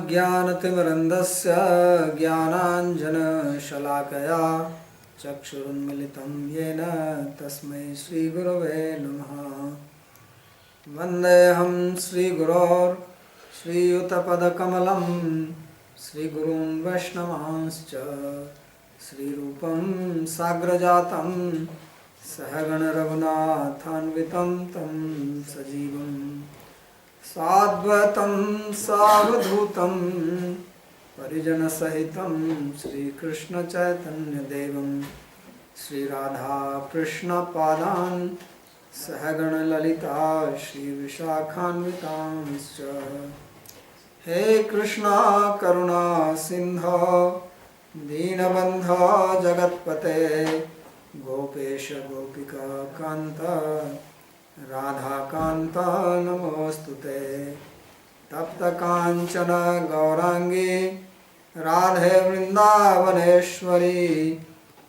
ज्ञानतिमिरन्धस्य ज्ञानाञ्जनशलाकया चक्षुरुन्मिलितं येन तस्मै श्रीगुरवे नमः। वन्देऽहं श्रीयुतपदकमलं श्रीगुरुं वैष्णवांश्च श्रीरूपं साग्रजातं सहगणरघुनाथान्वितं तं सजीवं साद्वैतं सावधूतं परिजनसहितं श्रीकृष्णचैतन्यदेवं श्रीराधाकृष्णपादान् सहगणललिता श्रीविशाखान्वितांश्च। हे कृष्णा करुणा सिन्धो दीनबन्धो जगत्पते गोपेश गोपिका कान्त राधाकान्त नमोऽस्तुते। तप्तकाञ्चन गौराङ्गी राधे वृन्दावनेश्वरी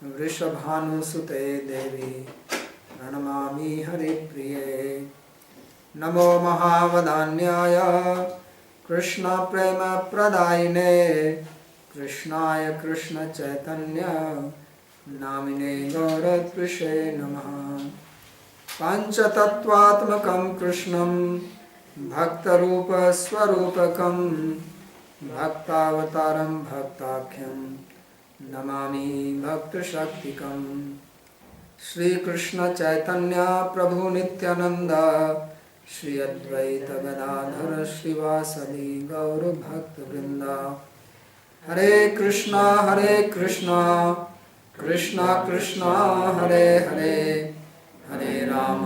वृषभानुसुते देवी प्रणमामि हरिप्रिये। नमो महावदान्याय कृष्णप्रेमप्रदायिने कृष्णाय कृष्णचैतन्य नामिने गौरत्विषे नमः। पञ्चतत्त्वात्मकं कृष्णं भक्तरूपस्वरूपकं भक्तावतारं भक्ताख्यं नमामि भक्तशक्तिकम्। श्रीकृष्ण चैतन्य प्रभु नित्यानंद श्री अद्वैत गदाधर श्रीवासदि गौर भक्तवृंद। हरे कृष्णा कृष्णा कृष्णा हरे हरे हरे राम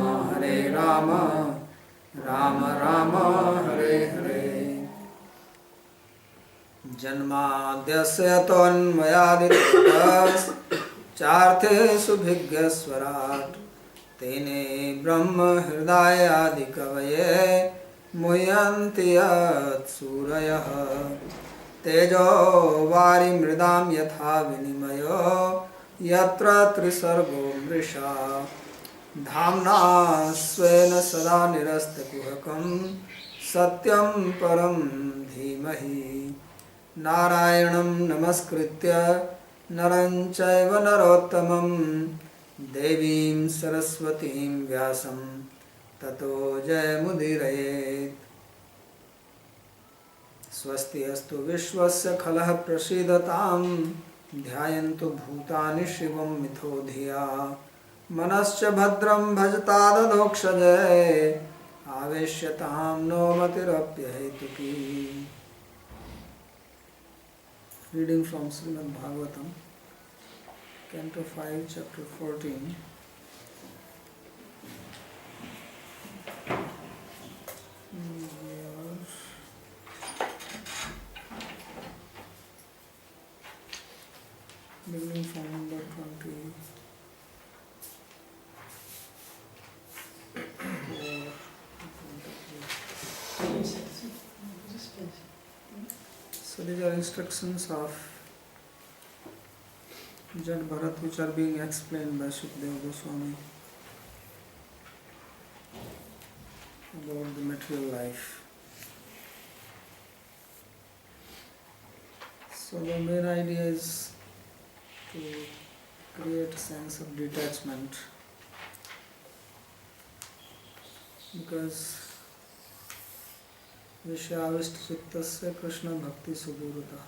राम राम हरे हरे। जन्माद्यस्य तोन्मयादितरतश्चार्थेषु भिज्ञस्वराट् तेने ब्रह्म हृदयादिकवये मुह्यन्ति यत्सूरयः। तेजो वारिमृदां यथा विनिमयो यत्र त्रिसर्गो मृषा धाम्ना स्वेन सदा निरस्तकुहकं सत्यं परं धीमहि। नारायणं नमस्कृत्य नरं चैव नरोत्तमं देवीं सरस्वतीं व्यासं ततो जयमुदीरयेत्। स्वस्ति अस्तु विश्वस्य खलः प्रसीदतां ध्यायन्तु भूतानि शिवं मिथो धिया मनश्च भद्रं भजतादधोक्षजय आवेश्यतां no मतिरप्यहेतुकी। Reading from Srimad Bhagavatam, Canto 5, Chapter 14. Beginning from number 20. So these are instructions of Jad Bharat which are being explained by Sukadeva Goswami about the material life. So the main idea is to create a sense of detachment, because Vishyaviष्टचित्तस्य कृष्ण भक्ति सुदूरता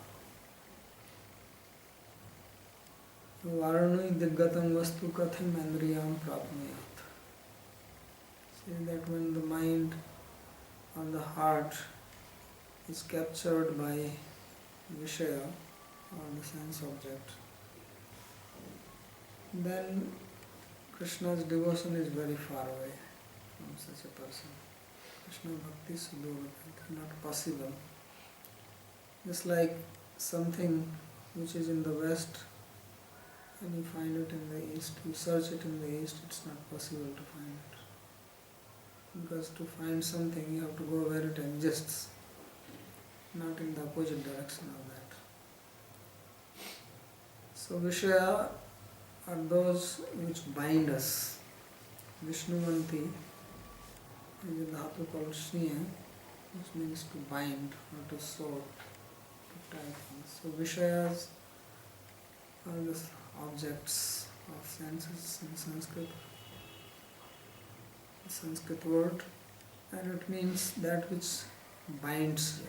वारणुई दिग्गतं वस्तु कथम इंद्रियां प्राप्नुयात्. See that when the mind or the heart is captured by Vishaya or the sense object, then Krishna's devotion is very far away from such a person. Krishna Bhakti Sudurata, it is not possible. Just like something which is in the west and you find it in the east, you search it in the east, it's not possible to find it. Because to find something you have to go where it exists, not in the opposite direction of that. So Vishaya are those which bind us. Vishnuvanti is a dhatu called Shniya, which means to bind or to sew. type things. So Vishayas are the objects of senses in Sanskrit word, and it means that which binds you.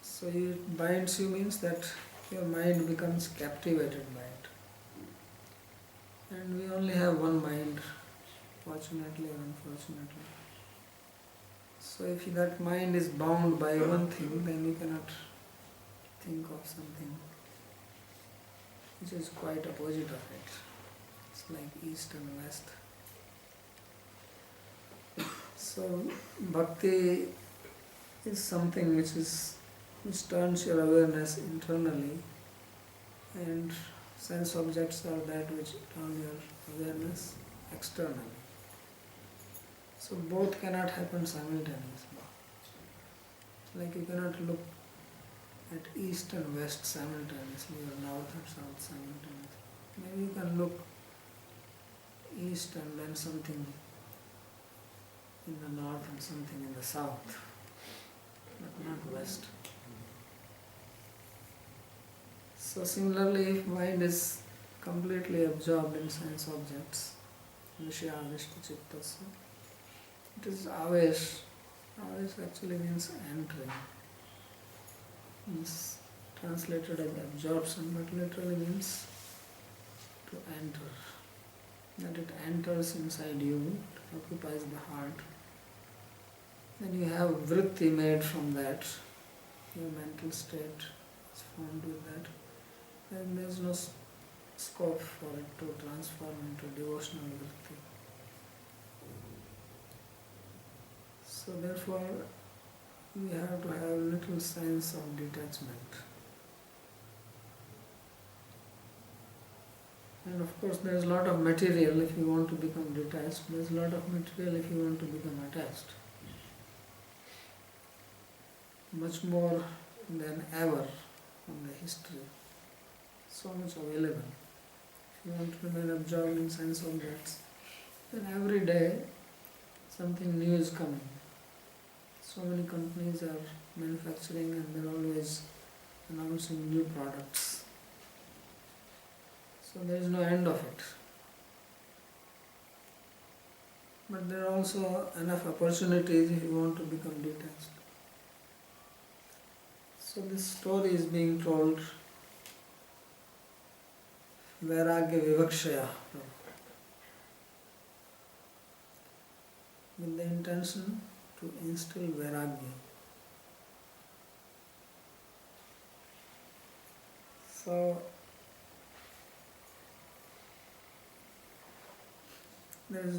So it binds you means that your mind becomes captivated by it. And we only have one mind, fortunately or unfortunately. So if that mind is bound by one thing, then you cannot think of something which is quite opposite of it. It's like east and west. So bhakti is something which turns your awareness internally, and sense objects are that which turn your awareness externally. So both cannot happen simultaneously. Like you cannot look at east and west simultaneously or north and south simultaneously. Maybe you can look east and then something in the north and something in the south, but not west. So similarly, if mind is completely absorbed in sense objects, Vishya Vishta Chittasya, it is avesh. Avesh actually means entering. It's translated as absorption, but literally means to enter. That it enters inside you, it occupies the heart. Then you have vritti made from that. Your mental state is formed with that. Then there is no scope for it to transform into devotional vritti. So therefore, we have to have a little sense of detachment. And of course, there is a lot of material if you want to become detached. There is a lot of material if you want to become attached. Much more than ever from the history. So much available. If you want to remain absorbed in sense objects, then every day something new is coming. So many companies are manufacturing and they're always announcing new products. So there is no end of it. But there are also enough opportunities if you want to become detached. So this story is being told Vairagya Vivakshaya, with the intention to instill Vairagya. So this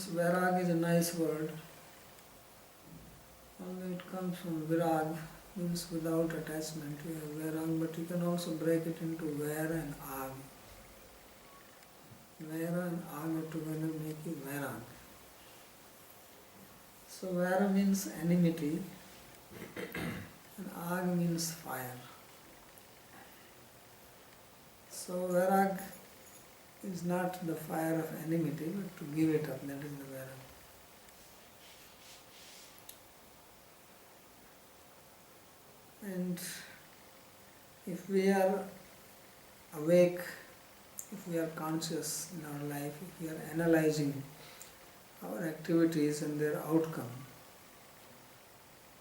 Vairag is a nice word. Only it comes from Virag, means without attachment. You have Vairag, but you can also break it into Vair and Ag. Vaira and Aga together make you Vairag. So Vaira means enmity and Ag means fire. So Vairag is not the fire of enmity, but to give it up, that is the Vairag. And if we are awake, if we are conscious in our life, if we are analyzing our activities and their outcome,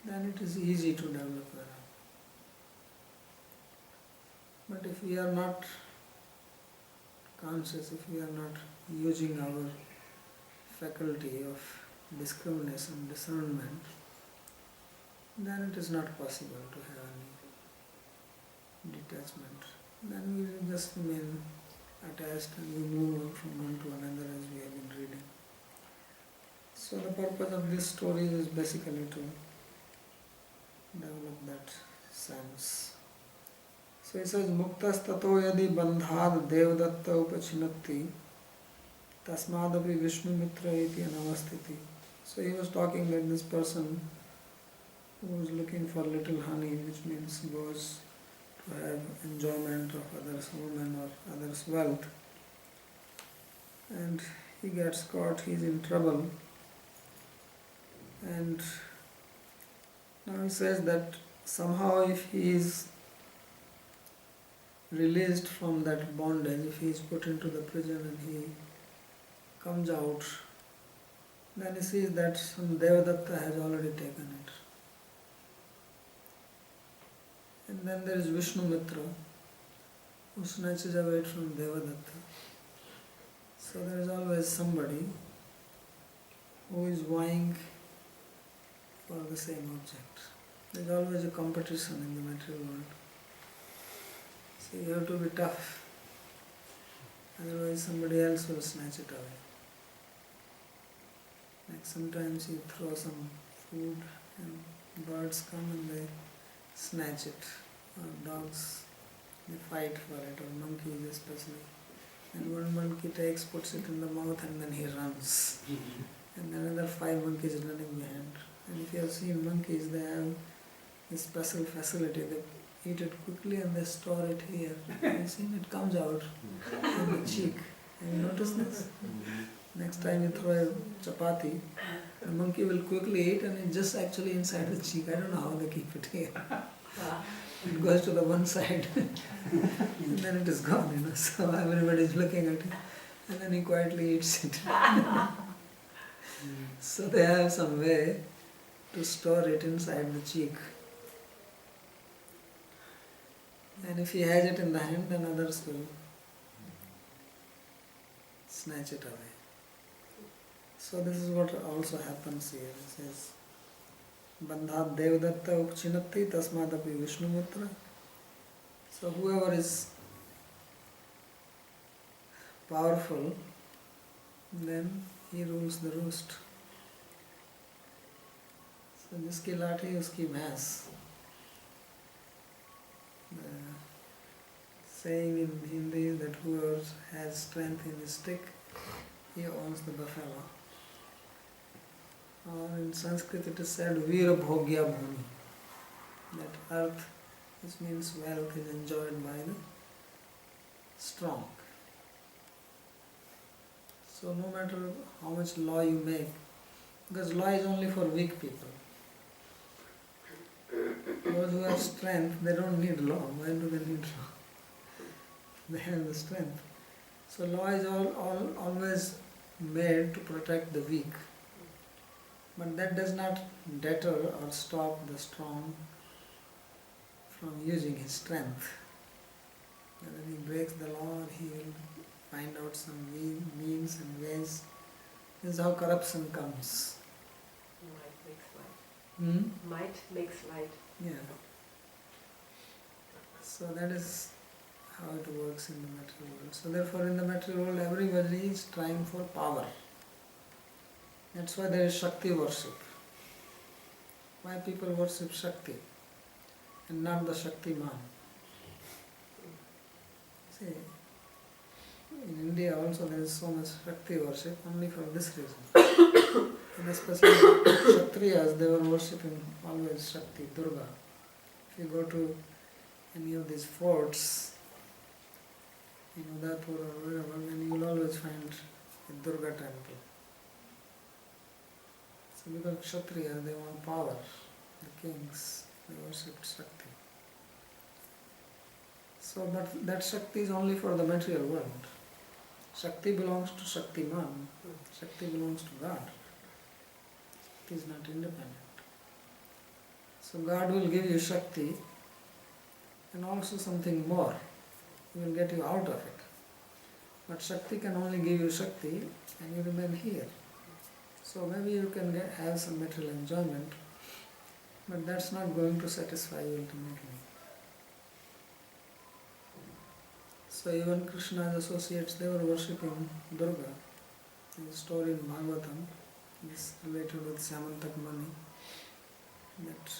then it is easy to develop Vairag. But if we are not conscious, if we are not using our faculty of discrimination, discernment, then it is not possible to have any detachment. Then we will just remain attached and we move on from one to another as we have been reading. So the purpose of this story is basically to develop that sense. So it says, Muktas tato yadi bandhad devdatta upachinatti tasmadapi Vishnu mitra iti anavastiti. So he was talking that this person who was looking for little honey, which means goes to have enjoyment of others' women or others' wealth, and he gets caught, he is in trouble, and Now he says that somehow if he is released from that bondage, if he is put into the prison and he comes out, then he sees that some Devadatta has already taken it. And then there is Vishnu Mitra, who snatches away it from Devadatta. So there is always somebody who is vying for the same object. There is always a competition in the material world. So you have to be tough, otherwise somebody else will snatch it away. Like sometimes you throw some food and birds come and they snatch it, or dogs, they fight for it, or monkeys especially. And one monkey takes, puts it in the mouth and then he runs. And then another 5 monkeys running behind. And if you have seen monkeys, they have this special facility. They eat it quickly and they store it here. Have you seen it comes out in the cheek? Have you noticed this? Next time you throw a chapati, the monkey will quickly eat and it's just actually inside the cheek. I don't know how they keep it here. It goes to the one side and then it is gone, So everybody is looking at it and then he quietly eats it. So they have some way to store it inside the cheek. And if he has it in the hand, then others will snatch it away. So this is what also happens here. It says, Bandhat Devadatta Upchinati Tasmadapi Vishnu Mitra. So whoever is powerful, then he rules the roost. So jiski lathi uski bhais. The saying in Hindi is that whoever has strength in his stick, he owns the buffalo. Or in Sanskrit it is said Veera Bhogya Bhumi. That earth, which means wealth, is enjoyed by the strong. So no matter how much law you make, because law is only for weak people. Those who have strength, they don't need law. Why do they need law? They have the strength. So law is always made to protect the weak. But that does not deter or stop the strong from using his strength. And when he breaks the law, he will find out some means and ways. This is how corruption comes. Might makes light. Might makes light. Yeah. So that is how it works in the material world. So therefore in the material world everybody is trying for power. That's why there is Shakti worship. Why people worship Shakti and not the Shaktiman? See, in India also there is so much Shakti worship only for this reason. And especially Kshatriyas, they were worshipping always Shakti, Durga. If you go to any of these forts in Udaipur or wherever, then you will always find a Durga temple. So because Kshatriya, they want power, the kings, they worshipped Shakti. So, but that Shakti is only for the material world. Shakti belongs to Shaktiman. Shakti belongs to God. It is not independent. So God will give you Shakti and also something more. He will get you out of it. But Shakti can only give you Shakti and you remain here. So maybe you can have some material enjoyment, but that's not going to satisfy you ultimately. So even Krishna's associates, they were worshipping Durga. There's a story in Bhagavatam, it's related with Samantak Mani, that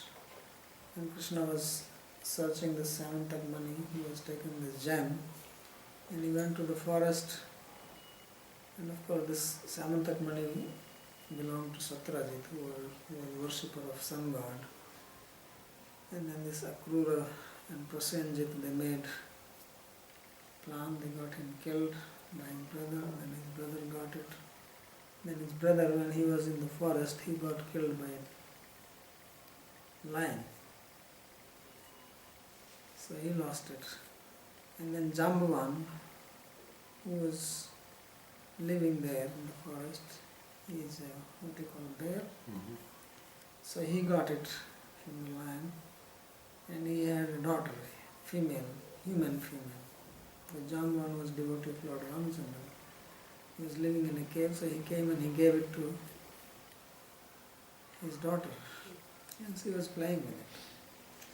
when Krishna was searching the Samantak Mani, he was taking this gem, and he went to the forest, and of course this Samantak Mani belonged to Satyarayana, who was worshipper of sun god. And then this Akrura and Prasenjit, they made plan, they got him killed by his brother, then his brother got it. Then his brother, when he was in the forest, he got killed by lion. So he lost it. And then Jambuvan, who was living there in the forest, he is a, what do you call, bear. Mhm. So he got it from the lion, and he had a daughter, female, human female. The Jambuvan was devotee of Lord Ramchandra. He was living in a cave, so he came and he gave it to his daughter, and she was playing with it.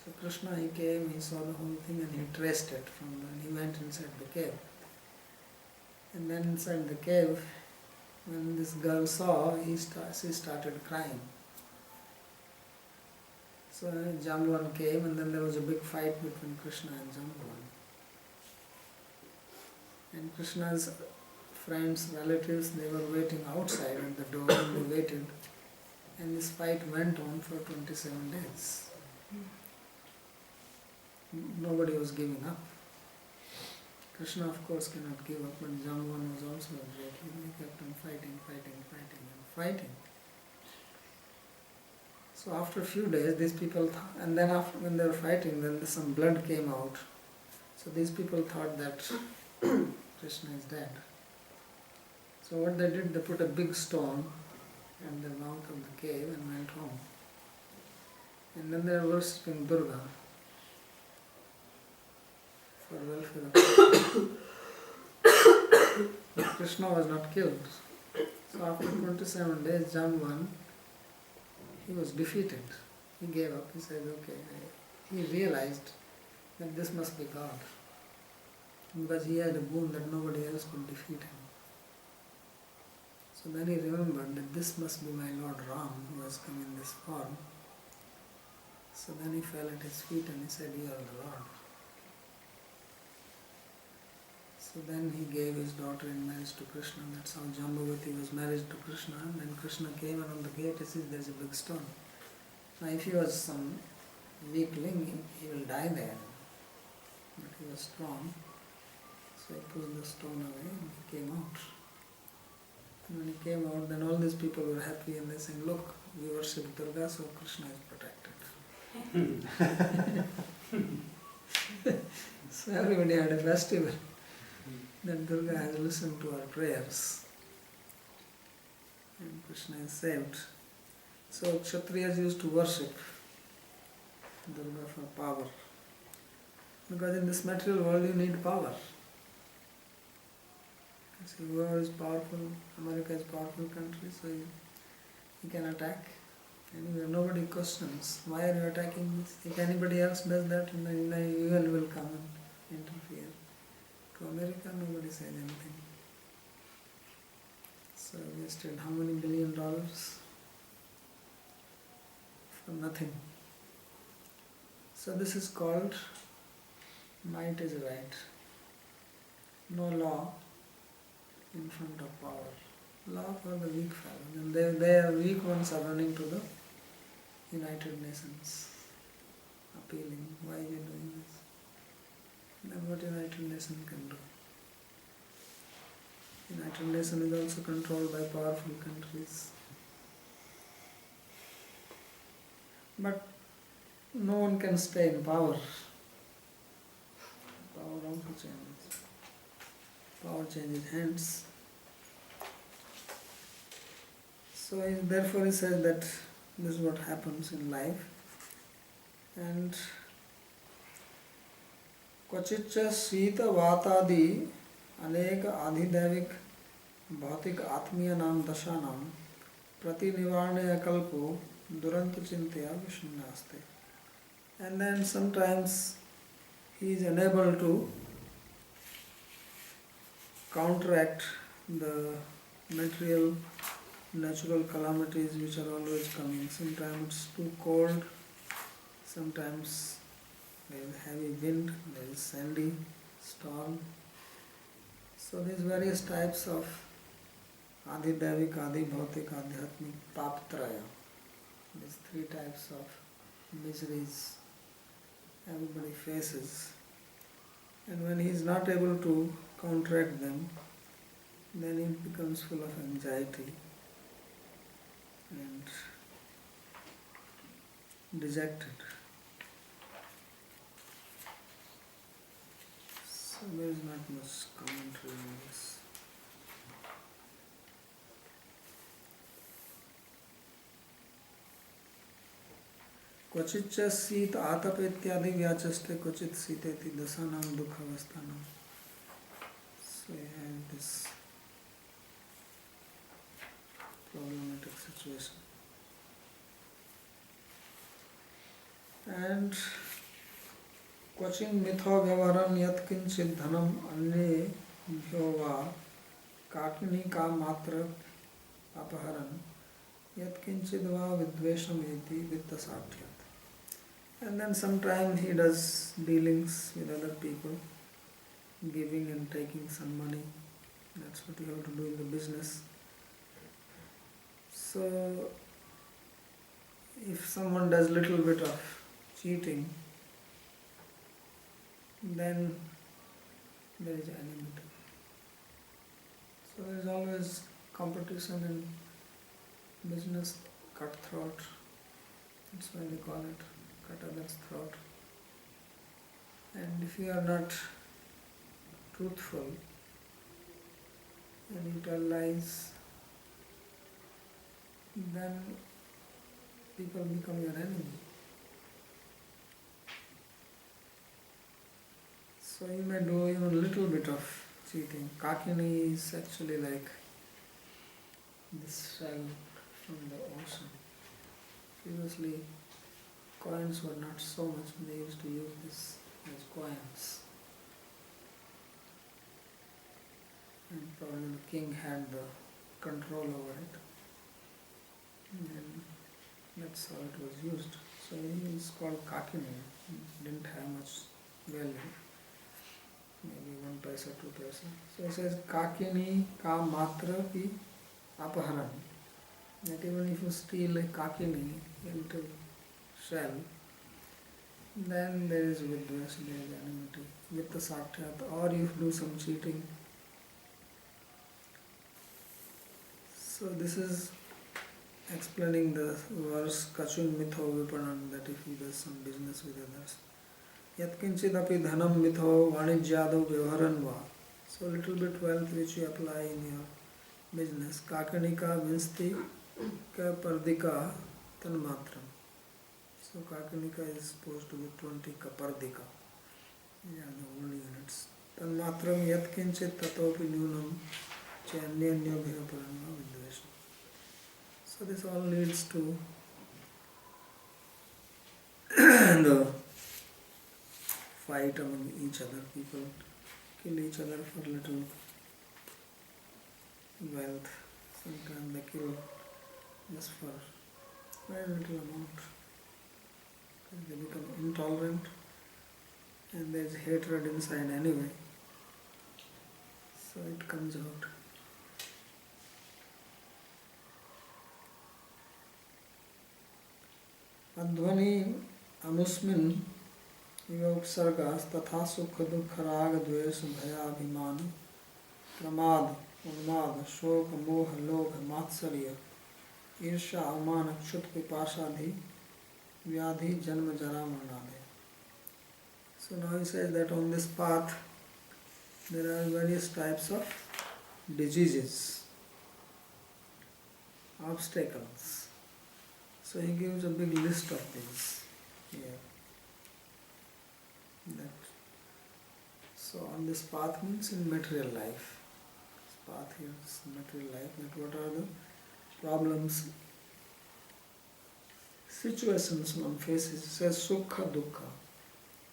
So Krishna, he came, he saw the whole thing, and he traced it from when he went inside the cave. And then inside the cave, when this girl saw, she started crying. So Jambuvan came, and then there was a big fight between Krishna and Jambuvan. And Krishna's friends, relatives, they were waiting outside at the door, and they waited. And this fight went on for 27 days. Nobody was giving up. Krishna, of course, cannot give up, but Jambuvan was also a great. He kept on fighting, and fighting. So after a few days, these people, and then after when they were fighting, then some blood came out. So these people thought that Krishna is dead. So what they did, they put a big stone in the mouth of the cave and went home. And then they were worshipping Durga for welfare of Krishna. But Krishna was not killed. So after 27 days, Jambuvan, he was defeated. He gave up. He said, okay. He realized that this must be God. Because he had a boon that nobody else could defeat him. So then he remembered that this must be my Lord Ram who has come in this form. So then he fell at his feet and he said, you are the Lord. So then he gave his daughter in marriage to Krishna. That's how Jambavati was married to Krishna. And then Krishna came, and on the gate he says there's a big stone. Now if he was some weakling, he will die there. But he was strong. So he pushed the stone away and he came out. And when he came out, then all these people were happy and they said, look, we worship Durga, so Krishna is protected. So everybody had a festival. Then Durga has listened to our prayers. And Krishna is saved. So Kshatriyas used to worship Durga for power. Because in this material world you need power. You see, whoever is powerful, America is a powerful country, so he can attack. Anyway, nobody questions, why are you attacking this? If anybody else does that, then the UN will come and interfere. To America, nobody says anything. So wasted how many $1 billion for nothing. So this is called might is right. No law in front of power. Law for the weak fellows. And they weak ones are running to the United Nations, appealing, why are you doing this? Then what United Nations can do? United Nations is also controlled by powerful countries. But no one can stay in power. Power also changes. Power changes hands. So therefore he says that this is what happens in life. And क्वचिच्च शीत वातादि अनेक आधिदैविक भौतिक आत्मीय नाम दशा नाम प्रतिनिवारणे अकल्पो दुरंत चिंतया विष्णुनास्ते. And then sometimes he is unable to counteract the material natural calamities which are always coming. Sometimes it's too cold, sometimes there is heavy wind, there is sandy storm. So these various types of Adidavik, Adibhautik, Adhyatmik, Paptraya, these three types of miseries everybody faces. And when he is not able to counteract them, then he becomes full of anxiety and dejected. So there is not much commentary on this. क्वचिच्च शीत आतप इत्यादि व्याचष्टे क्वचित शीतेति दशानां दुःखावस्थानां. So you have this problematic situation. And क्वचिन् मिथो व्यवहारं यत्किञ्चित् धनम् अन्येभ्यो वा काकिनीका मात्र अपहरन् यत्किञ्चित् वा विद्वेषमेति वित्तसाक्ष्यात्. And then sometimes he does dealings with other people, giving and taking some money. That's what you have to do in the business. So if someone does little bit of cheating, then there is enmity. So there is always competition in business, cutthroat. That's why they call it cut others' throat. And if you are not truthful and you tell lies, then people become your enemy. So you may do even a little bit of cheating. Kakini is actually like this shell from the ocean. Previously, coins were not so much, they used to use this as coins. And probably the king had the control over it. And that's how it was used. So he is called Kakini. It didn't have much value. Maybe 1 paisa, 2 paisa. So he says Kakini ka matra pi apaharan. That even if you steal a Kakini into shell, then there is vidvesh, there is enmity, vitta sakshat, or if you do some cheating. So this is explaining the verse Kachun mitho vipanan, that if he does some business with others. Yat kinchid api dhanam mitho vanijyado vyavaran va. So little bit wealth which you apply in your business. Kakanika vinsti ka pardika tanmatram. So Kakanika is supposed to be 20 kapardika. Yeah, the old units. Tanmatram yat kinchit tatopi nyunam chanyanya bhivaparanva vidvesha. So this all leads to the fight among each other. People kill each other for little wealth. Sometimes they kill just for very little amount. They become intolerant and there is hatred inside anyway. So it comes out. Advani amusmin iva upsargas tatha sukha dukha raga dvesa bhaya abhimana pramad unmad shoka moha lobha matsarya irsha avmana kshut pipashadhi vyadhi janma jara marnade. So now he says that on this path there are various types of diseases, obstacles. So he gives a big list of these here. So on this path means in material life. This path here is material life. That what are the problems, situations one faces? It says sukha dukkha.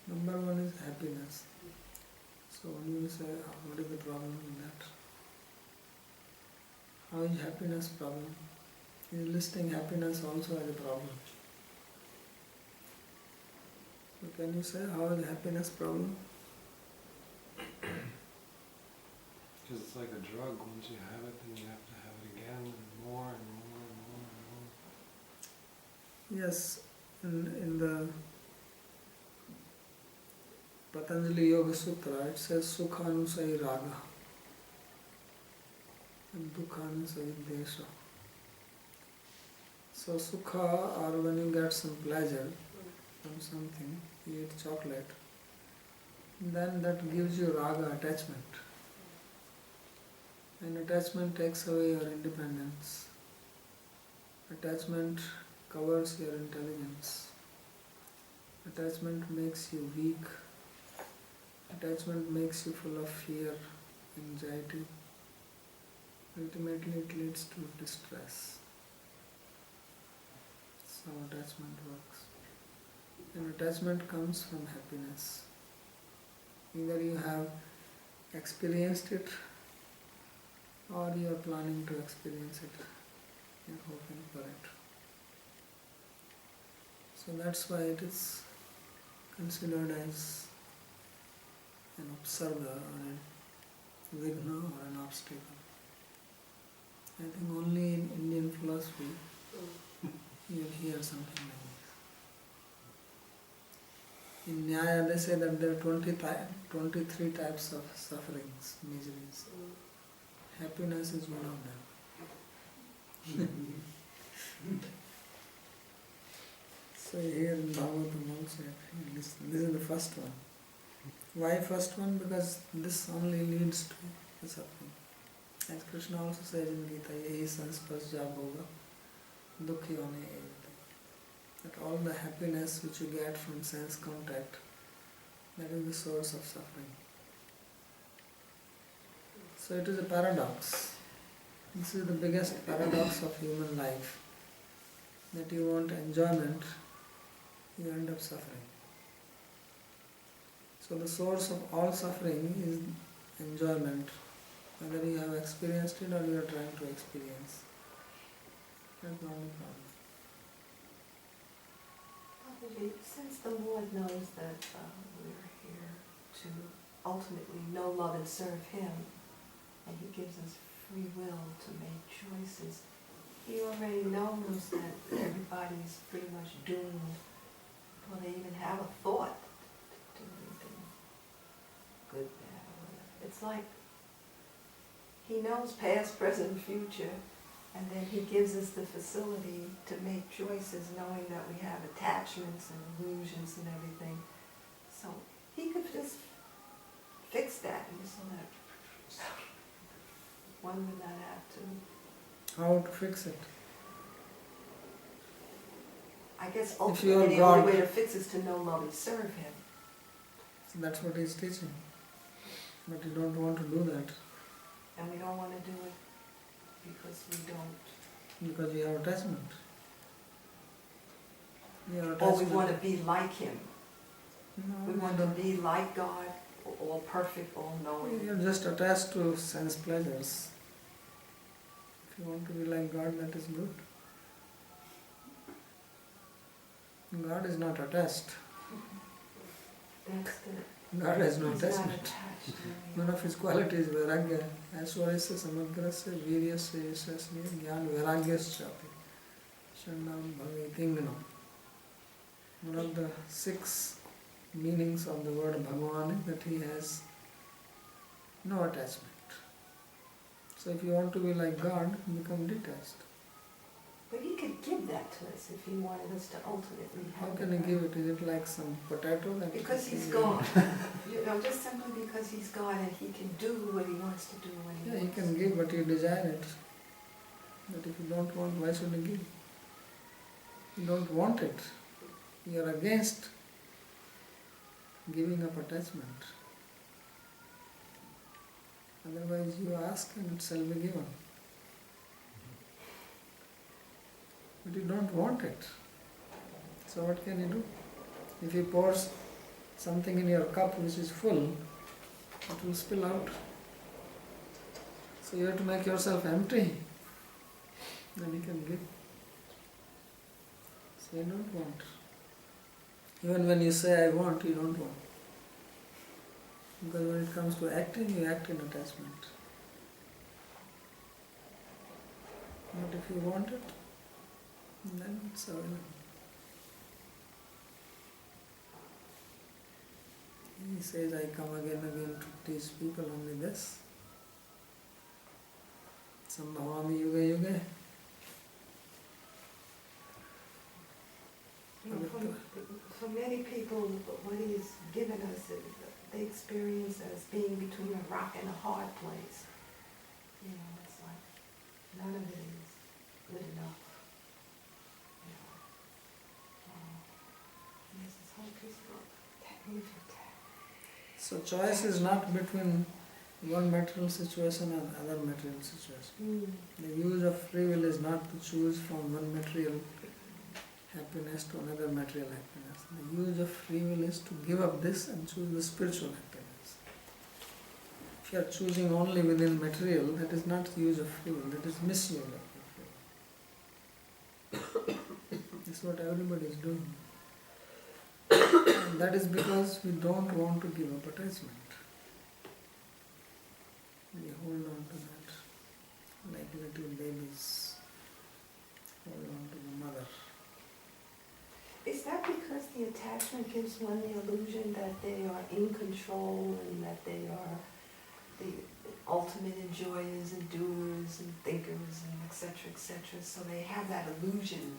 Number 1 is happiness. So when you say what is the problem in that? How is happiness problem? He is listing happiness also as a problem. So can you say how is happiness problem? Because it's like a drug. Once you have it, then you have to have it again and more and more and more and more. Yes, in the Patanjali Yoga Sutra it says Sukhanusai Raga and Dukhanusai Desha. So So sukha, or when you get some pleasure from something, you eat chocolate, then that gives you raga, attachment. And attachment takes away your independence. Attachment covers your intelligence. Attachment makes you weak. Attachment makes you full of fear, anxiety. Ultimately it leads to distress. That's how attachment works. And attachment comes from happiness. Either you have experienced it or you are planning to experience it. You're hoping for it. So that's why it is considered as an upsarga or a vigna or an obstacle. I think only in Indian philosophy you'll hear something like this. In Nyaya they say that there are 23 types of sufferings, miseries. Happiness is one of them. So here in Bhagavatam also, this is the first one. Why first one? Because this only leads to the suffering. As Krishna also says in Gita, Yehi sanspasya bhoga dukhi hone evati. That all the happiness which you get from sense contact, that is the source of suffering. So it is a paradox. This is the biggest paradox of human life. That you want enjoyment, you end up suffering. So the source of all suffering is enjoyment, whether you have experienced it or you are trying to experience. That's the only problem. Babaji, since the Lord knows that we're here to ultimately know, love, and serve Him, and He gives us free will to make choices, He already knows that everybody's pretty much doomed before they even have a thought to do anything good, bad, or whatever. It's like He knows past, present, future, and then He gives us the facility to make choices knowing that we have attachments and illusions and everything. So He could just fix that and so that one would not have to. How to fix it? I guess you are ultimately the God, only way to fix is to know, love, and serve Him. So that's what he's teaching. But you don't want to do that. And we don't want to do it because we don't. Because you have attachment. You have Or attachment. we want to be like Him. No, We you want to don't. be like God, all perfect, all knowing. You're just attached to sense pleasures. If you want to be like God, that is good. God is not attached. That's the. God has no He's not attachment. attached. One of his qualities is vairagya. Aishwarasya samagrasya viryasya yashasya jnana vairagyaschapi shandam bhavetingnam. One of the 6 meanings of the word Bhagavan is that he has no attachment. So if you want to be like God, become detached. But He could give that to us if He wanted us to ultimately have. How can he give it? Is it like some potato? That Because he He's can God. give? Just simply because He's God and He can do what He wants to do when He Yeah, he wants. can give, but you desire it. But if you don't want, why should he give? You don't want it. You are against giving up attachment. Otherwise you ask and it shall be given. But you don't want it. So what can you do? If he pours something in your cup which is full, it will spill out. So you have to make yourself empty. Then you can give. So you don't want. Even when you say I want, you don't want. Because when it comes to acting, you act in attachment. But if you want it, then it's available. He says, I come again and again to teach people only this. Sambhavami yuga yuga. For many people, what he's given us, they experience as being between a rock and a hard place. You know, it's like none of it is good enough. You know, there's this whole piece of book. So choice is not between one material situation and other material situation. The use of free will is not to choose from one material happiness to another material happiness. The use of free will is to give up this and choose the spiritual happiness. If you are choosing only within material, that is not use of free will, that is misuse of free will. That's what everybody is doing. And that is because we don't want to give up attachment. We hold on to that like little babies hold on to the mother. Is that because the attachment gives one the illusion that they are in control and that they are the ultimate enjoyers and doers and thinkers and etc., so they have that illusion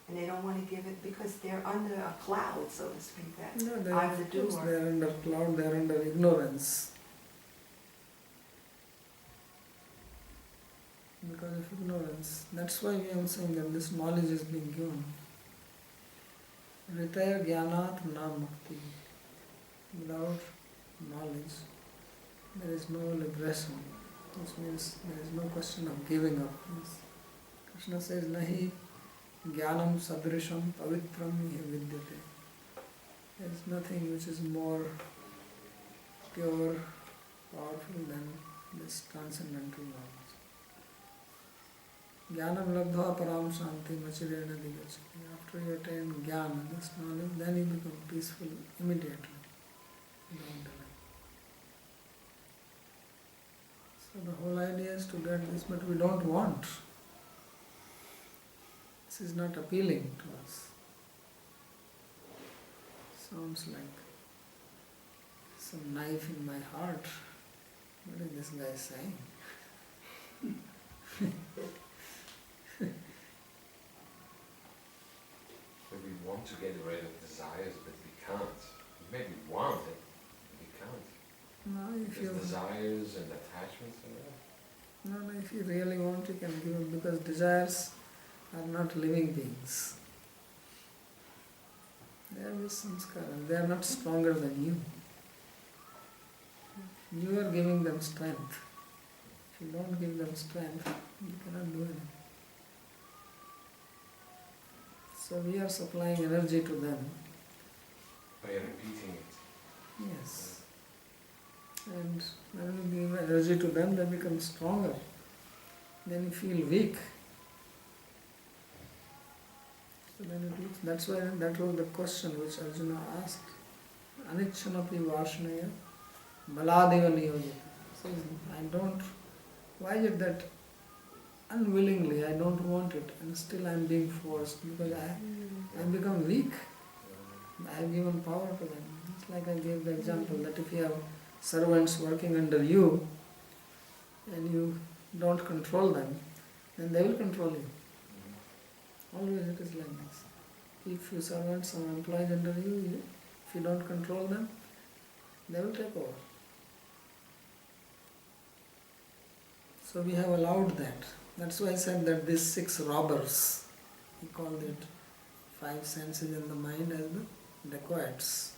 and they don't want to give it because they're under a cloud, so to speak, that No, I'm the of course doer. they are under cloud, they are under ignorance. Because of ignorance. That's why we are saying that this knowledge is being given. Retire jnanat na mukti. Without knowledge, there is no liberation. Which means there is no question of giving up. Krishna says, nahi jnanam sadrisham pavitram iha vidyate. There is nothing which is more pure, powerful than this transcendental knowledge. Jnanam labdha param shanti machirena digachati. After you attain jnana, this knowledge, then you become peaceful immediately. Without delay. So the whole idea is to get this, but we don't want. This is not appealing to us. Sounds like some knife in my heart. What is this guy saying? Maybe we want to get rid of desires, but we can't. Maybe we want it, but we can't. No, if you Because desires and attachments are there. no, if you really want, you can give up because desires are not living beings. They are just samskaras. They are not stronger than you. You are giving them strength. If you don't give them strength, you cannot do anything. So we are supplying energy to them. By repeating it. Yes. And when we give energy to them, they become stronger. Then you feel weak. So then it looks, that's why that was the question which Arjuna asked. Anichanapi varshnaya baladeva niyojita. Says, I don't, why is it that unwillingly I don't want it and still I am being forced because I have become weak. I have given power to them. It's like I gave the example that if you have servants working under you and you don't control them, then they will control you. Always it is like this. If your servants are employed under you, if you don't control them, they will take over. So we have allowed that. That's why I said that these 6 robbers, he called it 5 senses in the mind as the dacoits.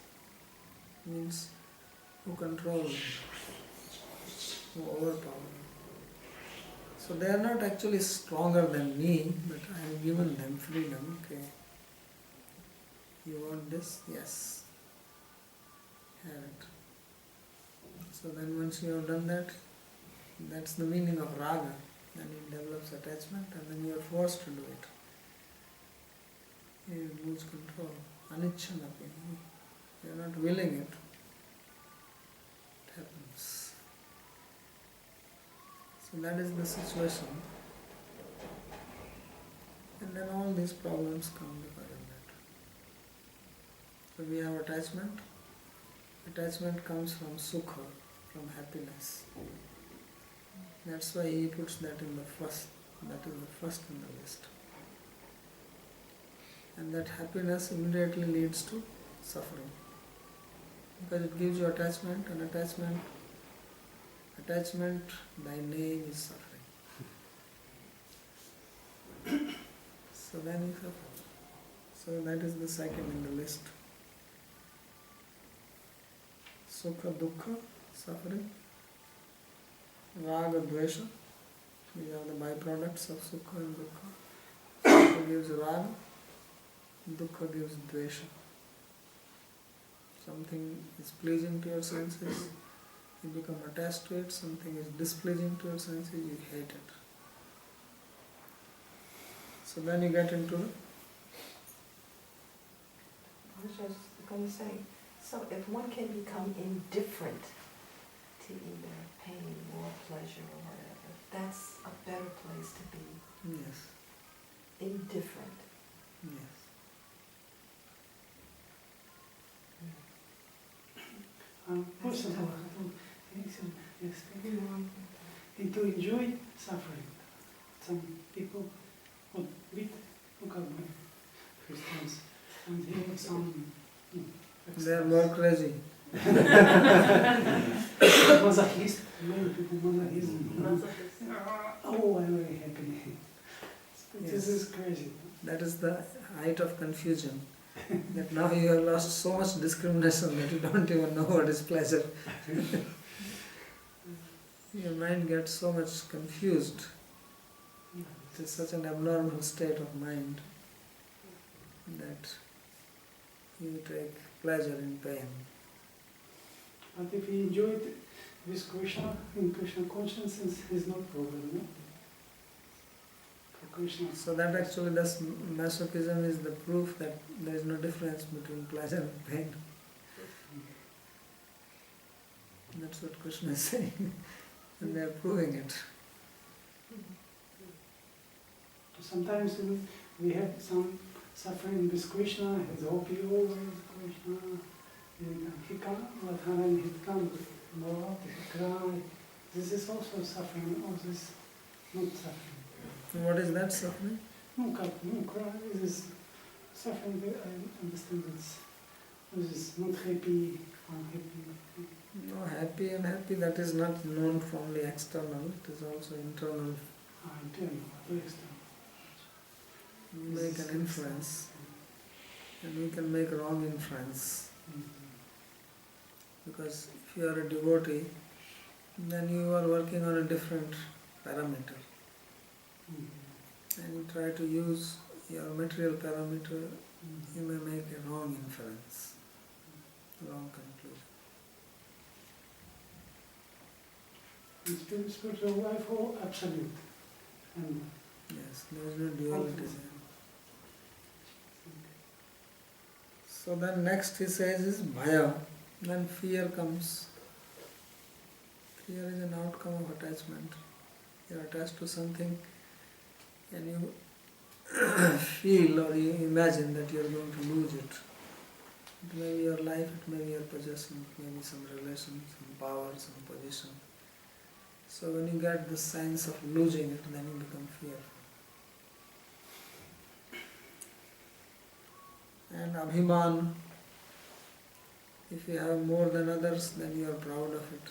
Means who control, who overpower. So they are not actually stronger than me, but I have given them freedom. Okay, you want this? Yes, have it. So then once you have done that, that's the meaning of raga. Then it develops attachment and then you are forced to do it. You lose control. Anichanapi. You are not willing it. It happens. So that is the situation. And then all these problems come because of that. So we have attachment. Attachment comes from sukha, from happiness. That's why he puts that in the first. That is the first in the list. And that happiness immediately leads to suffering. Because it gives you attachment, and attachment by name is suffering. So then you suffer. So that is the second in the list. Sukha, dukkha, suffering. Raga, dvesha. These are the byproducts of sukha and dukkha. Sukha gives raga, dukkha gives dvesha. Something is pleasing to your senses, you become attached to it. Something is displeasing to your senses, you hate it. So then you get into I was just going to say, so if one can become indifferent to either pain or pleasure or whatever, that's a better place to be. yes, Indifferent. yes. First of all, and to enjoy suffering. Some people, with Christians, and they have some. They are more crazy. Masochist, many people masochism. Oh, I'm very happy. This is crazy. That is the height of confusion. That now you have lost so much discrimination that you don't even know what is pleasure. Your mind gets so much confused. It is such an abnormal state of mind that you take pleasure in pain. But if we enjoy it with Krishna, in Krishna consciousness, is no problem, no? For Krishna. So that actually, this masochism is the proof that there is no difference between pleasure and pain. That's what Krishna is saying, and they are proving it. Sometimes we have some suffering with Krishna, his happy always Krishna, and he comes, Radharani, he comes, Lord, he cries. This is also suffering, or this is not suffering. And what is that suffering? No cry, this is suffering, I understand this is not happy, unhappy. No, happy and happy, that is not known from only external, it is also internal. Internal, external. We make an inference, and we can make wrong inference. Because if you are a devotee, then you are working on a different parameter. And you try to use your material parameter, you may make a wrong inference, wrong conclusion. Spiritual life, all absolute. And Yes, there is no duality there. So then next he says is bhaya. Then fear comes. Fear is an outcome of attachment. You are attached to something and you feel or you imagine that you are going to lose it. It may be your life, it may be your possession, it may be some relation, some power, some position. So when you get the sense of losing it, then you become fearful. And abhiman, if you have more than others, then you are proud of it.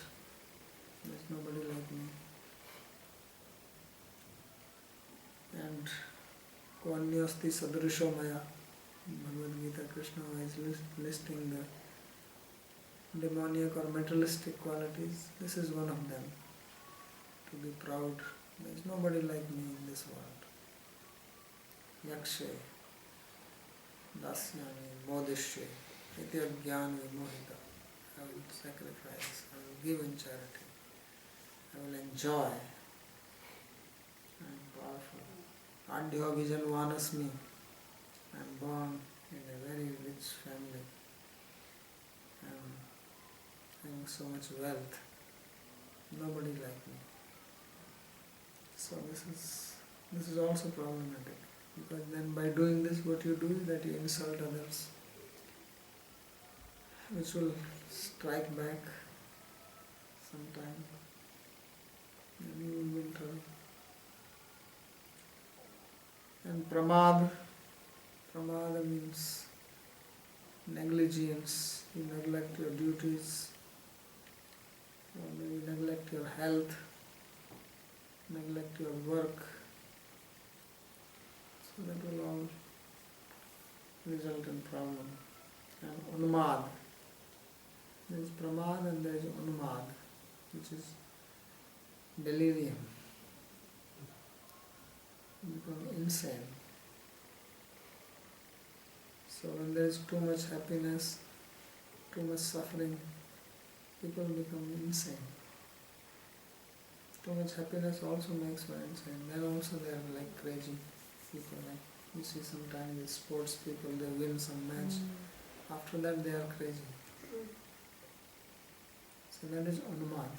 There is nobody like me. And Kvanyasti sadrisho maya, Bhagavad Gita, Krishna is listing the demoniac or materialistic qualities. This is one of them. To be proud. There is nobody like me in this world. Yakshe, Dasyami, Modishe, Nitya Jnana Vimohita. I will sacrifice, I will give in charity, I will enjoy. I am powerful. Adhya Vijanvanasmi. I am born in a very rich family. I am having so much wealth. Nobody like me. So this is also problematic. Because then by doing this, what you do is that you insult others, which will strike back sometime, and you will be in trouble. And pramad, Pramada means negligence, you neglect your duties, or maybe neglect your health, neglect your work. So that will all result in problem. And unmad. There is pramad and there is unmad, which is delirium. You become insane. So when there is too much happiness, too much suffering, people become insane. Too much happiness also makes one insane. Then also they are like crazy people. Like you see sometimes the sports people, they win some match. After that they are crazy. So that is unmad.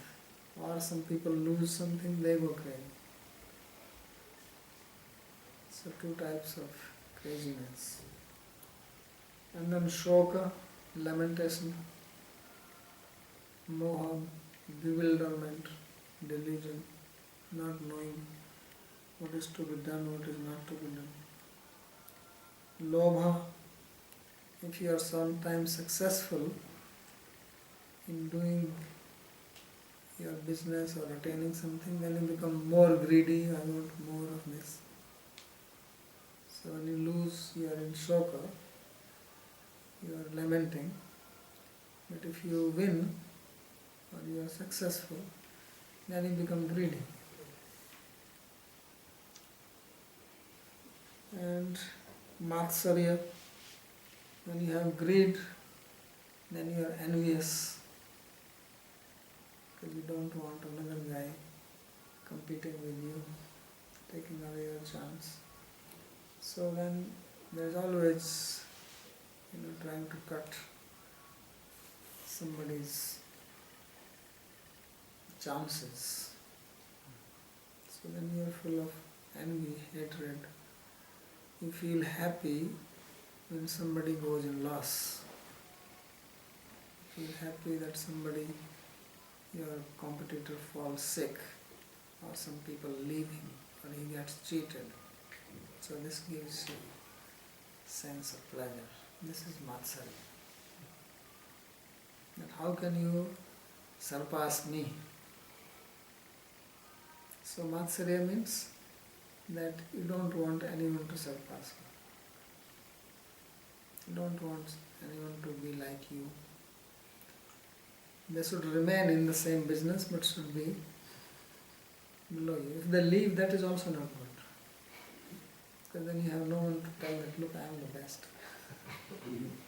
Or some people lose something, they go crazy. So two types of craziness. And then shoka, lamentation, moha, bewilderment, delusion, not knowing what is to be done, what is not to be done. Lobha, if you are sometimes successful in doing your business or attaining something, then you become more greedy, I want more of this. So when you lose, you are in shoka, you are lamenting. But if you win or you are successful, then you become greedy. And matsarya, when you have greed, then you are envious because you don't want another guy competing with you, taking away your chance. So then there's always, trying to cut somebody's chances. So then you are full of envy, hatred. You feel happy when somebody goes in loss. You feel happy that somebody, your competitor, falls sick, or some people leave him, or he gets cheated. So this gives you sense of pleasure. This is matsarya. That how can you surpass me? So matsarya means that you don't want anyone to surpass you. You don't want anyone to be like you. They should remain in the same business but should be below you. If they leave, that is also not good. Because then you have no one to tell that, look, I am the best.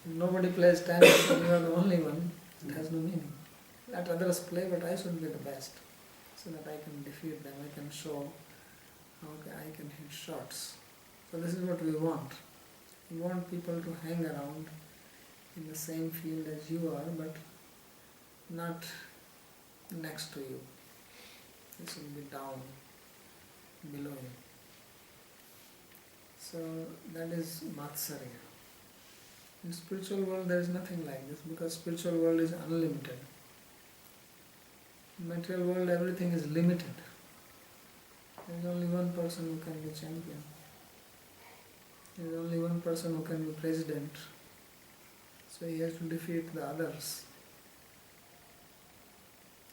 If nobody plays tennis and you are the only one, it has no meaning. Let others play, but I should be the best. So that I can defeat them, I can show how I can hit shots. So this is what we want. We want people to hang around in the same field as you are, but not next to you. This will be down, below you. So that is matsarya. In spiritual world there is nothing like this, because spiritual world is unlimited. In material world everything is limited. There is only one person who can be champion. There is only one person who can be president. So he has to defeat the others.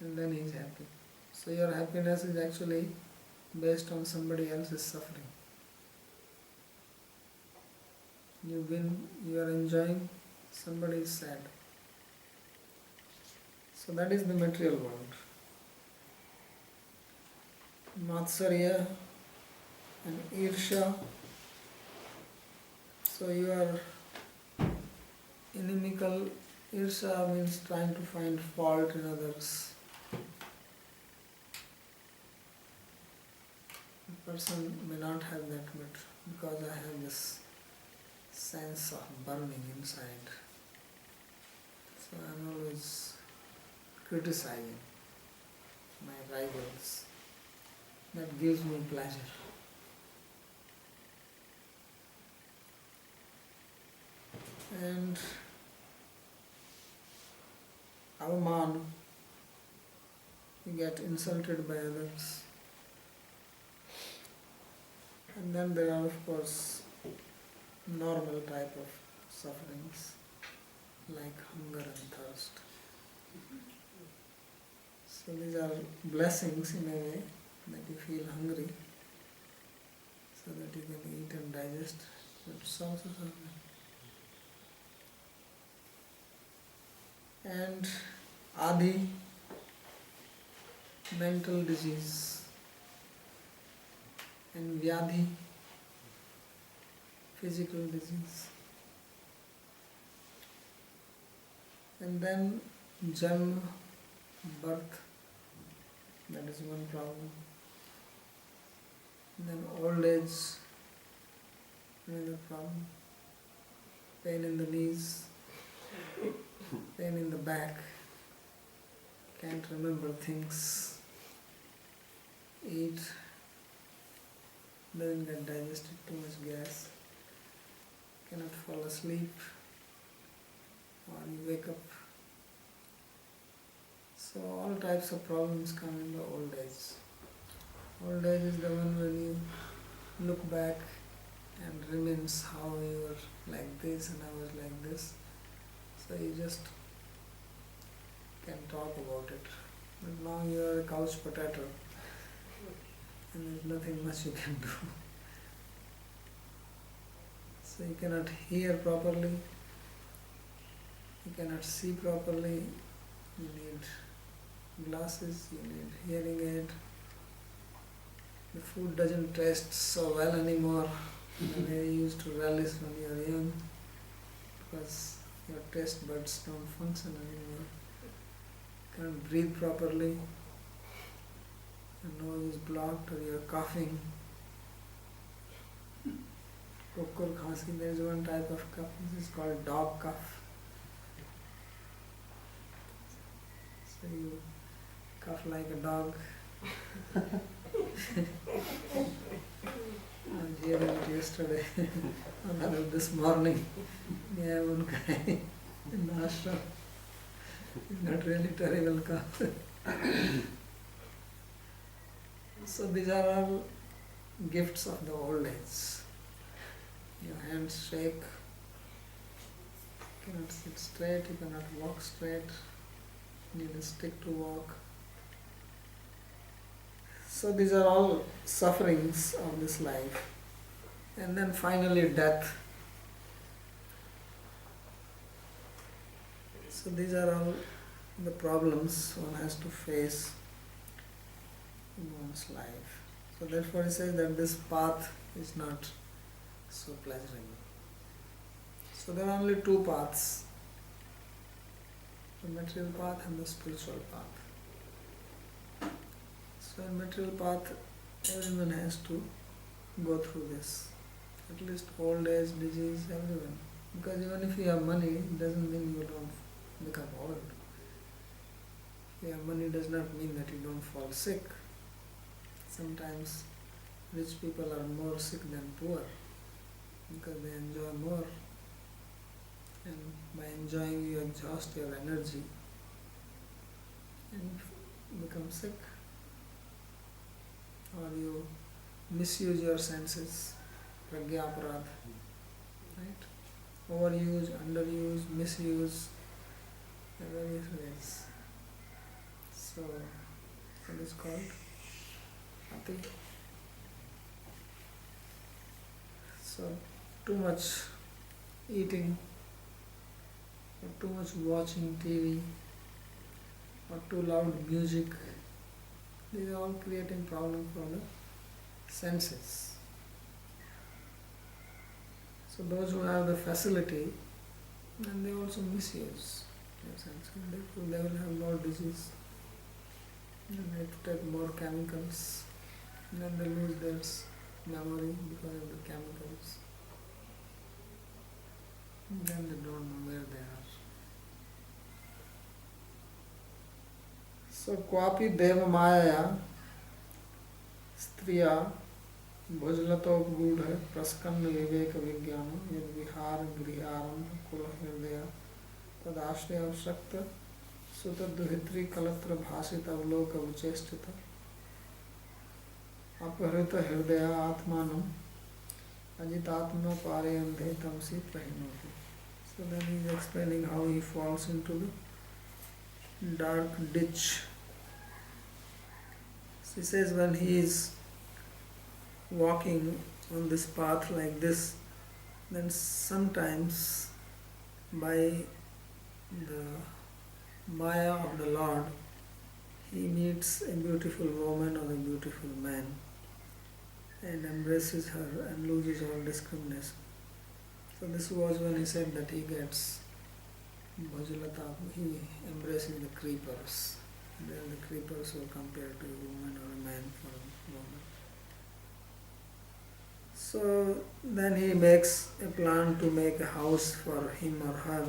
And then he is happy. So your happiness is actually based on somebody else's suffering. You win, you are enjoying, somebody is sad. So that is the material world. Matsarya and Irsha. So you are inimical. Irsha means trying to find fault in others. A person may not have that, but because I have this sense of burning inside, so I am always criticizing my rivals. That gives me pleasure. And avaman, you get insulted by others. And then there are, of course, normal type of sufferings like hunger and thirst. So these are blessings in a way, that you feel hungry so that you can eat and digest. It's also suffering. And Adi, mental disease, and Vyadhi, physical disease. And then Janma, birth, that is one problem. And then old age, another problem. Pain in the knees, pain in the back, can't remember things, eat, doesn't get digested, too much gas, cannot fall asleep, or you wake up. So all types of problems come in the old age. Old age is the one when you look back and reminisce how you were like this and I was like this. So you just can talk about it. But now you are a couch potato and there's nothing much you can do. So you cannot hear properly, you cannot see properly, you need glasses, you need hearing aid. The food doesn't taste so well anymore the way you used to relish when you were young, because your taste buds don't function anymore. You can't breathe properly, your nose is blocked or you're coughing. Kukur khasi, there is one type of cough, this is called dog cough. So you cough like a dog. I was hearing it yesterday, or this morning. Yeah, one guy in the ashram. It's not really terrible cough. So these are all gifts of the old age. Your hands shake, you cannot sit straight, you cannot walk straight, you need a stick to walk. So these are all sufferings of this life. And then finally death. So these are all the problems one has to face in one's life. So therefore he says that this path is not so pleasurable. So there are only two paths, the material path and the spiritual path. So in material path, everyone has to go through this. At least old age, disease, everyone. Because even if you have money, it doesn't mean you don't become old. If you have money does not mean that you don't fall sick. Sometimes rich people are more sick than poor because they enjoy more. And by enjoying you exhaust your energy and you become sick. Or you misuse your senses, pragya aparadha, right? Overuse, underuse, misuse, various ways. So that is called ati. So too much eating, or too much watching TV, or too loud music, these are all creating problem for the senses. So those who have the facility, then they also misuse their senses. Therefore they will have more disease. And they have to take more chemicals. And then they lose their memory because of the chemicals. And then they don't know where they are. So क्वापि देव माया स्त्रिया भुजलतोपगूढ़ प्रस्कन्न विवेक विज्ञान यद विहार गृहारंभ कुल हृदय तदाश्रय शक्त सुत दुहित्री कलत्र भाषित अवलोक उचेष्टित अपहृत हृदय आत्मानं Ajitatma parayandhe tamsi prahinoti. So then he is explaining how he falls into the dark ditch. So he says when he is walking on this path like this, then sometimes by the Maya of the Lord, he meets a beautiful woman or a beautiful man and embraces her and loses all discrimination. So this was when he said that he gets Bhajulata, he embraces the creepers. Then the creepers were compared to a woman or a man for a woman. So then he makes a plan to make a house for him or her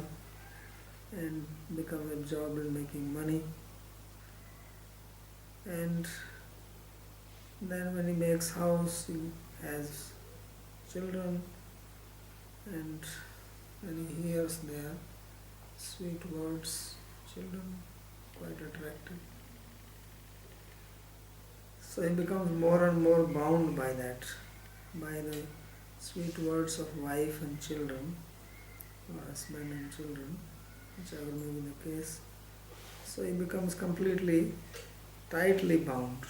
and become absorbed in making money. And then when he makes house, he has children, and when he hears their sweet words, children, quite attractive. So he becomes more and more bound by that, by the sweet words of wife and children, or husband and children, whichever may be the case. So he becomes completely tightly bound.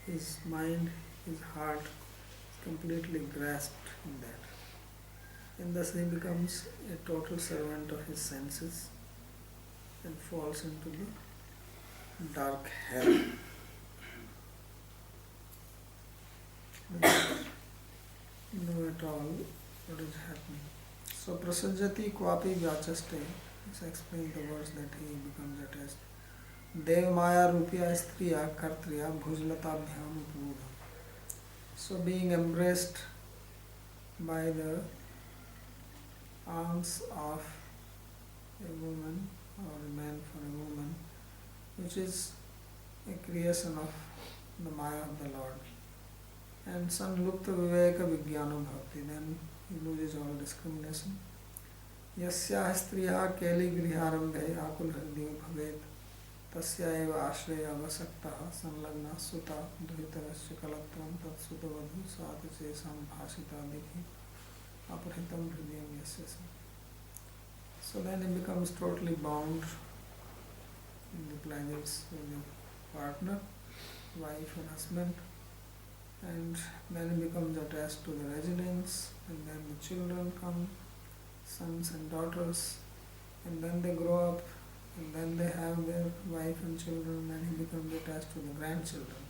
His mind, his heart is completely grasped in that. And thus he becomes a total servant of his senses and falls into the dark hell. Know at all what is happening. So prasajati kwapi vyachaste. This explains the words that he becomes attached. Dev Maya Rupya Striya Kartriya Bhujlata Bhyam Upruda. So being embraced by the arms of a woman or a man for a woman, which is a creation of the Maya of the Lord. And Sanlupta Viveka Vijnana Bhakti, then he loses all discrimination. Yasya Striya Keli Griharambhe Akul Hridiyo Bhavet Tasya eva Ashraya Vasakta Sanlagna Sutta Dhuitarasya Kalatvam Tat Sutta Vadhu Satache Sambhashita Dekhi Aparhitam Hridiyam Yasyasa. So then he becomes totally bound in the pleasures with the partner, wife and husband, and then he becomes attached to the residence, and then the children come, sons and daughters, and then they grow up, and then they have their wife and children, and he becomes attached to the grandchildren.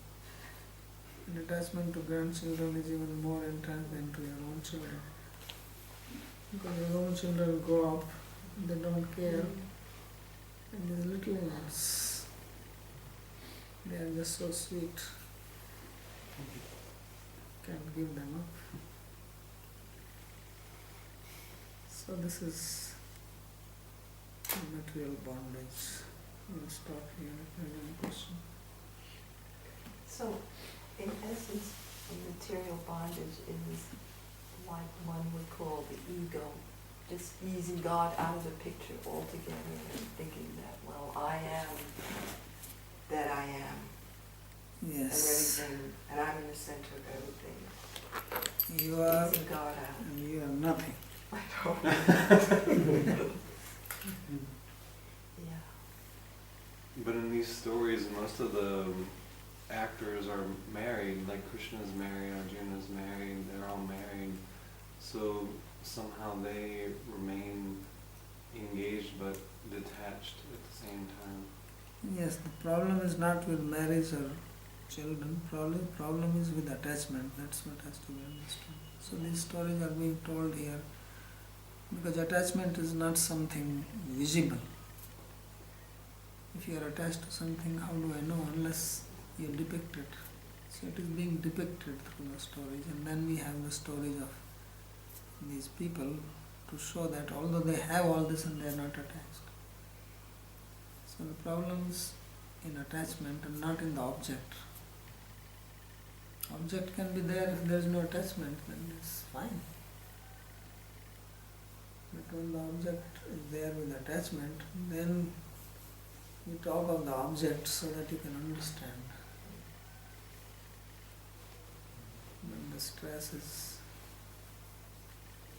And attachment to grandchildren is even more intense than to your own children. Because your own children grow up, they don't care, and these little ones, they are just so sweet. Can't give them up. So this is material bondage. We'll stop here if you have any question. So, in essence, material bondage is like one would call the ego, just easing God out of the picture altogether and thinking that, well, I am that I am. Yes. And everything, and I'm in the center of everything. You are, Easing God out. and you are nothing. I know. Yeah. But in these stories, most of the actors are married, like Krishna's married, Arjuna's married, they're all married. So somehow they remain engaged but detached at the same time. Yes, the problem is not with marriage or children, problem is with attachment. That's what has to be understood. So these stories are being told here because attachment is not something visible. If you are attached to something, how do I know unless you depict it? So it is being depicted through the stories, and then we have the stories of these people to show that although they have all this and they are not attached. So the problem is in attachment and not in the object. Object can be there if there is no attachment, then it's fine. But when the object is there with attachment, then you talk of the object so that you can understand. When the stress is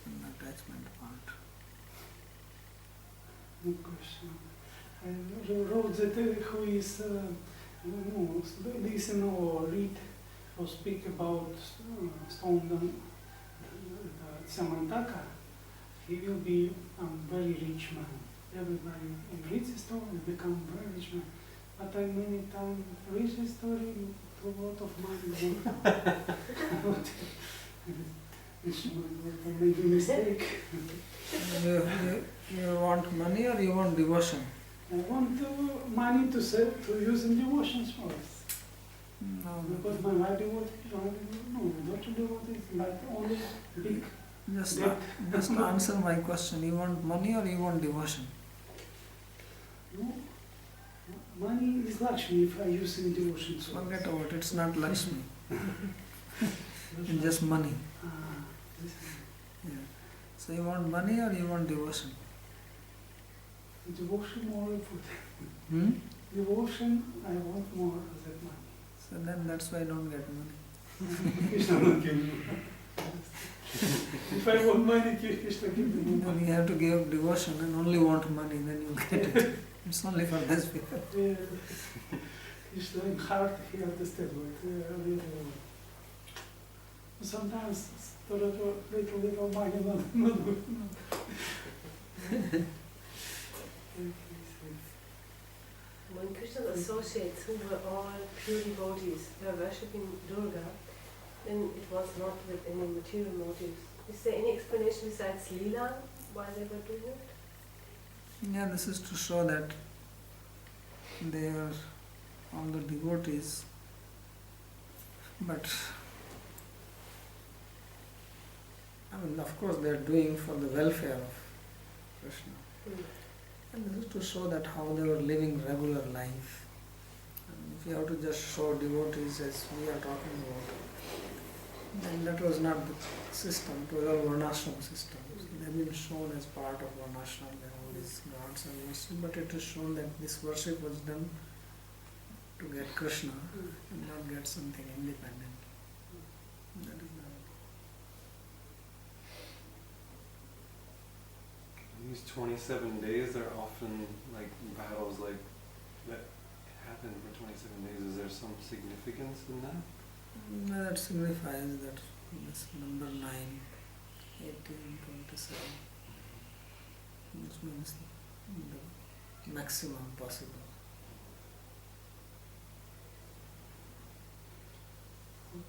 in the attachment part. No question. I wrote that who is listen or read or speak about stone Samantaka, he will be a very rich man. Everybody reads the story and become very rich man. But I many times read the story to a lot of money. Which made a mistake. You want money or you want devotion? I want money to serve, to use in devotions first. No. Because my wife devotees, not devotees, but only big. Just answer my question. You want money or you want devotion? No. Money is Lakshmi if I use in devotions. Forget about it. It's not Lakshmi. It's just money. Yeah. So you want money or you want devotion? Devotion more important. Devotion, I want more than money. So then that's why I don't get money. Krishna will give me. If I want money, Krishna give me money. Then you have to give devotion and only want money, then you get it. It's only for this people. Yeah. Krishna in heart, he understands what really. Sometimes little money not good. When Krishna's associates, who were all pure devotees, were worshipping Durga, then it was not with any material motives. Is there any explanation besides Leela why they were doing it? Yeah, this is to show that they are all the devotees, but of course they are doing for the welfare of Krishna. And this is to show that how they were living regular life. And if you have to just show devotees as we are talking about, then that was not the system, it was a varnashram system. So they have been shown as part of varnashram, that all these gods are worshipped, but it is shown that this worship was done to get Krishna and not get something independent. That is These 27 days are often like battles like that happen for 27 days. Is there some significance in that? That signifies that this number 9, 18, 27, which means the maximum possible.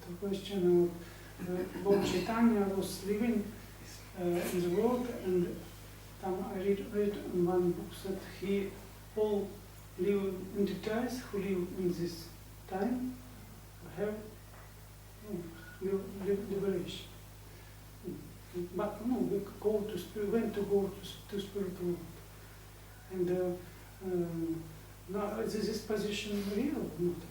The question of Lord Chaitanya was living in the world, and I read in one book that he all live entities who live in this time have liberation. But no, we go to when to go to spiritual world, and now is this position real or not?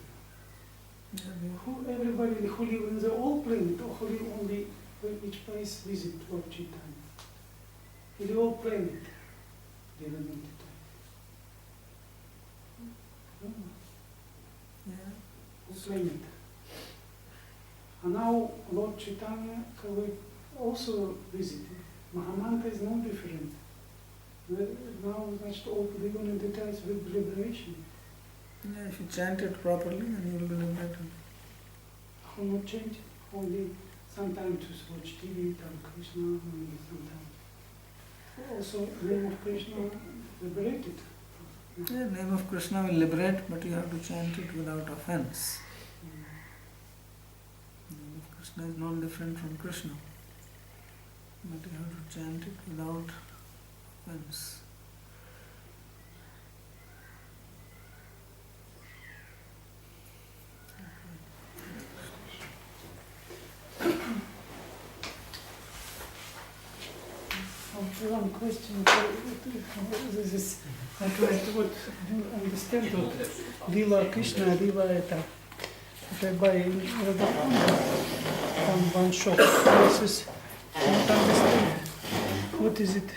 Who everybody who live in the whole planet, or who live only each place visit Lord Chaitanya? In the whole planet, live in entities. Yeah. Whole planet. And now Lord Chaitanya will also visit. Mahamanta is no different. Now that's all living entities with liberation. Yeah, if you chant it properly, then you will be liberated. How not change? Only sometimes to watch TV, tell Krishna, only sometimes. Also, name of Krishna liberated. Yeah, name of Krishna will liberate, but you have to chant it without offense. Name of Krishna is not different from Krishna, but you have to chant it without offense. One question, this is, I try to understand what Lila Krishna, Lila это, if I buy in one shop, this is, I don't understand, what is it?